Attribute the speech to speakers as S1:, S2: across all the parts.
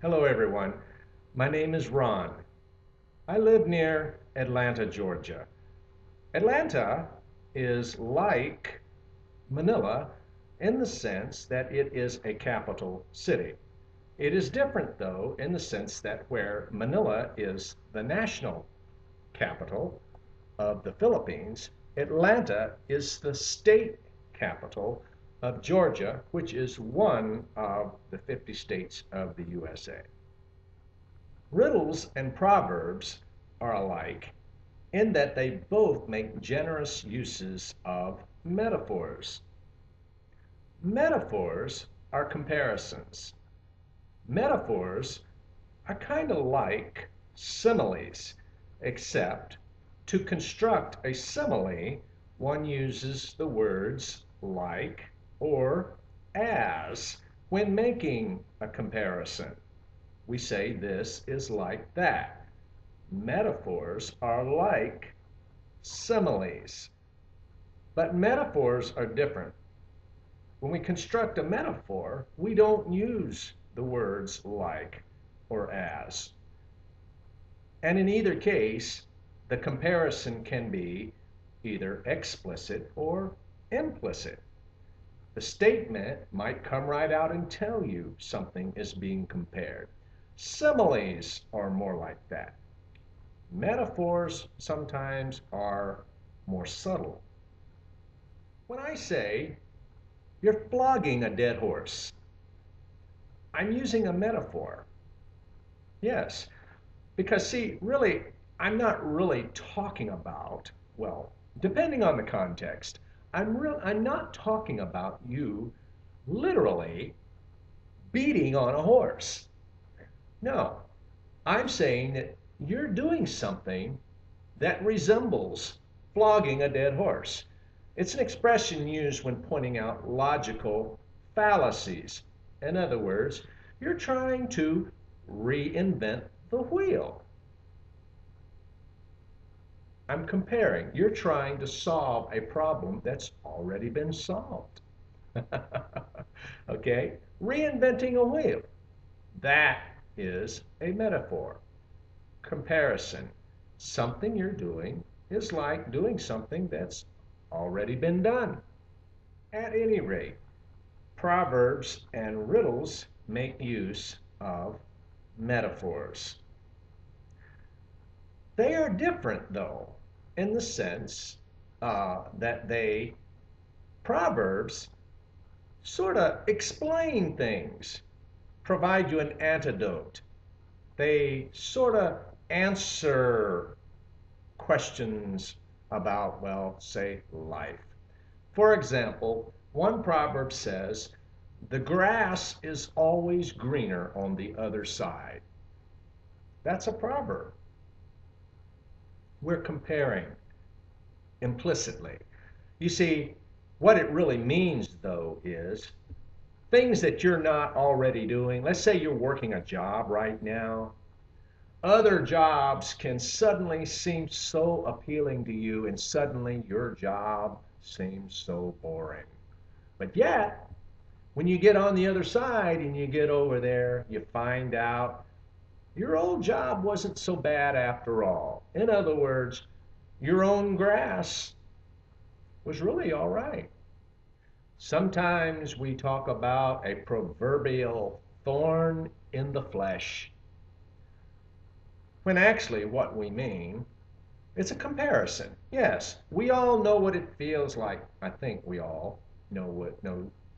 S1: Hello, everyone. My name is Ron. I live near Atlanta, Georgia. Atlanta is like Manila in the sense that it is a capital city. It is different, though, in the sense that where Manila is the national capital of the Philippines, Atlanta is the state capital of Georgia, which is one of the 50 states of the USA. Riddles and proverbs are alike in that they both make generous uses of metaphors. Metaphors are comparisons. Metaphors are kind of like similes, except to construct a simile, one uses the words like or as when making a comparison. We say this is like that. Metaphors are like similes. But metaphors are different. When we construct a metaphor, we don't use the words like or as. And in either case, the comparison can be either explicit or implicit. The statement might come right out and tell you something is being compared. Similes are more like that. Metaphors sometimes are more subtle. When I say you're flogging a dead horse, I'm using a metaphor. Yes, because see, really, I'm not really talking about, well, depending on the context, I'm not talking about you literally beating on a horse. No, I'm saying that you're doing something that resembles flogging a dead horse. It's an expression used when pointing out logical fallacies. In other words, you're trying to reinvent the wheel. I'm comparing. You're trying to solve a problem that's already been solved. Okay? Reinventing a wheel. That is a metaphor. Comparison. Something you're doing is like doing something that's already been done. At any rate, proverbs and riddles make use of metaphors. They are different, though, in the sense that proverbs sort of explain things, provide you an antidote. They sort of answer questions about, well, say, life. For example, one proverb says, the grass is always greener on the other side. That's a proverb. We're comparing implicitly. You see, what it really means, though, is things that you're not already doing. Let's say you're working a job right now. Other jobs can suddenly seem so appealing to you, and suddenly your job seems so boring. But yet, when you get on the other side and you get over there, you find out your old job wasn't so bad after all. In other words, your own grass was really all right. Sometimes we talk about a proverbial thorn in the flesh, when actually what we mean, it's a comparison. Yes, we all know what it feels like. I think we all know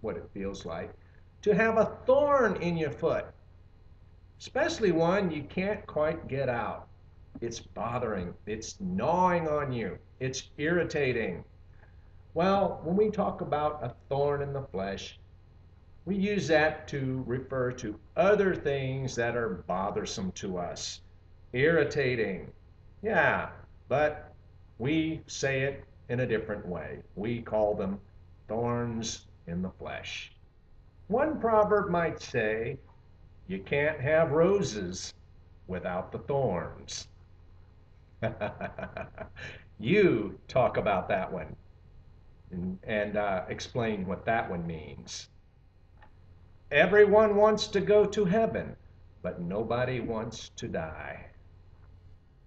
S1: what it feels like to have a thorn in your foot, especially one you can't quite get out. It's bothering, it's gnawing on you, it's irritating. Well, when we talk about a thorn in the flesh, we use that to refer to other things that are bothersome to us, irritating. Yeah, but we say it in a different way. We call them thorns in the flesh. One proverb might say, you can't have roses without the thorns. You talk about that one and explain what that one means. Everyone wants to go to heaven, but nobody wants to die.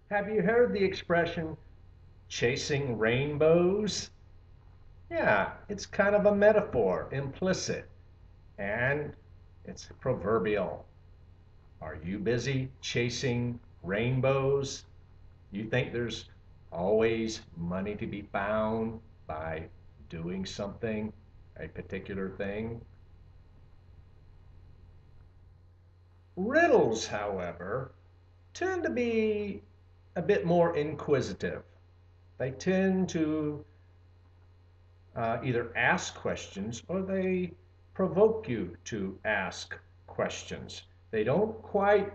S1: Have you heard the expression chasing rainbows? Yeah, it's kind of a metaphor, implicit, and it's proverbial. Are you busy chasing rainbows? You think there's always money to be found by doing something, a particular thing? Riddles, however, tend to be a bit more inquisitive. They tend to either ask questions or they provoke you to ask questions. They don't quite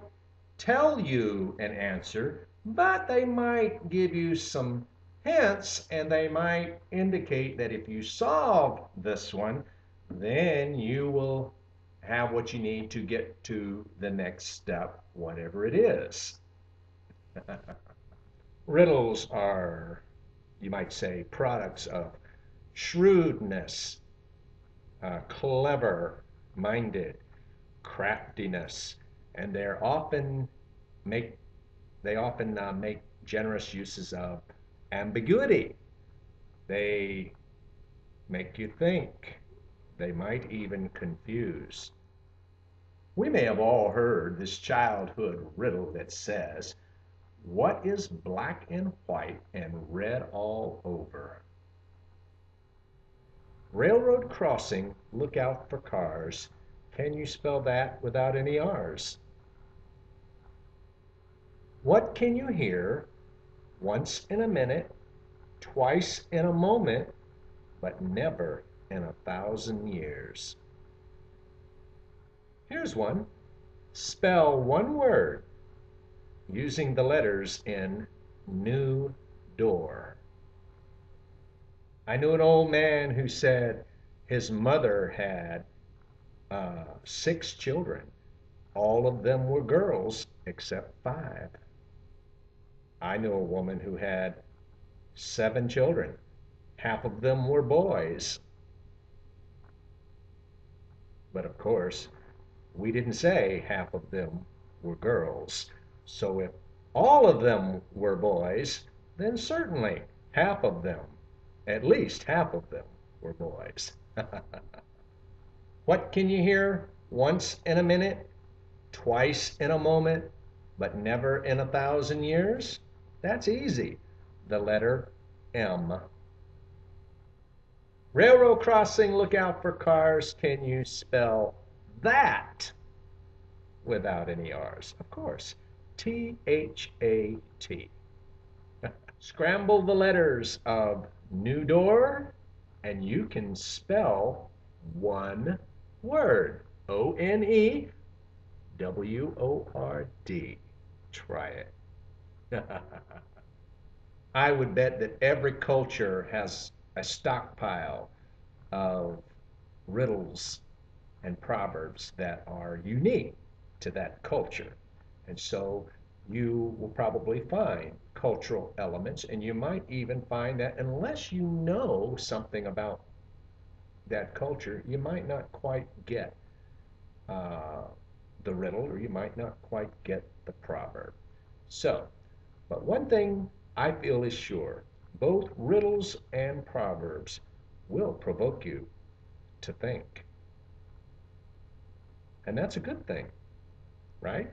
S1: tell you an answer, but they might give you some hints and they might indicate that if you solve this one, then you will have what you need to get to the next step, whatever it is. Riddles are, you might say, products of shrewdness, clever minded, craftiness, and make they often make generous uses of ambiguity. They make you think. They might even confuse. We may have all heard this childhood riddle that says, "What is black and white and red all over?" Railroad crossing, look out for cars. Can you spell that without any R's? What can you hear once in a minute, twice in a moment, but never in 1,000 years? Here's one. Spell one word using the letters in new door. I knew an old man who said his mother had 6 children. All of them were girls except 5. I knew a woman who had 7 children. Half of them were boys. But of course, we didn't say half of them were girls. So if all of them were boys, then certainly half of them, at least half of them, were boys. What can you hear once in a minute, twice in a moment, but never in 1,000 years? That's easy. The letter M. Railroad crossing, look out for cars. Can you spell that without any R's? Of course. T-H-A-T. Scramble the letters of new door, and you can spell one word. O-N-E-W-O-R-D. Try it. I would bet that every culture has a stockpile of riddles and proverbs that are unique to that culture. And so you will probably find cultural elements, and you might even find that unless you know something about that culture, you might not quite get uh, the riddle, or you might not quite get the proverb. So, but one thing I feel is sure, both riddles and proverbs will provoke you to think. And that's a good thing, right?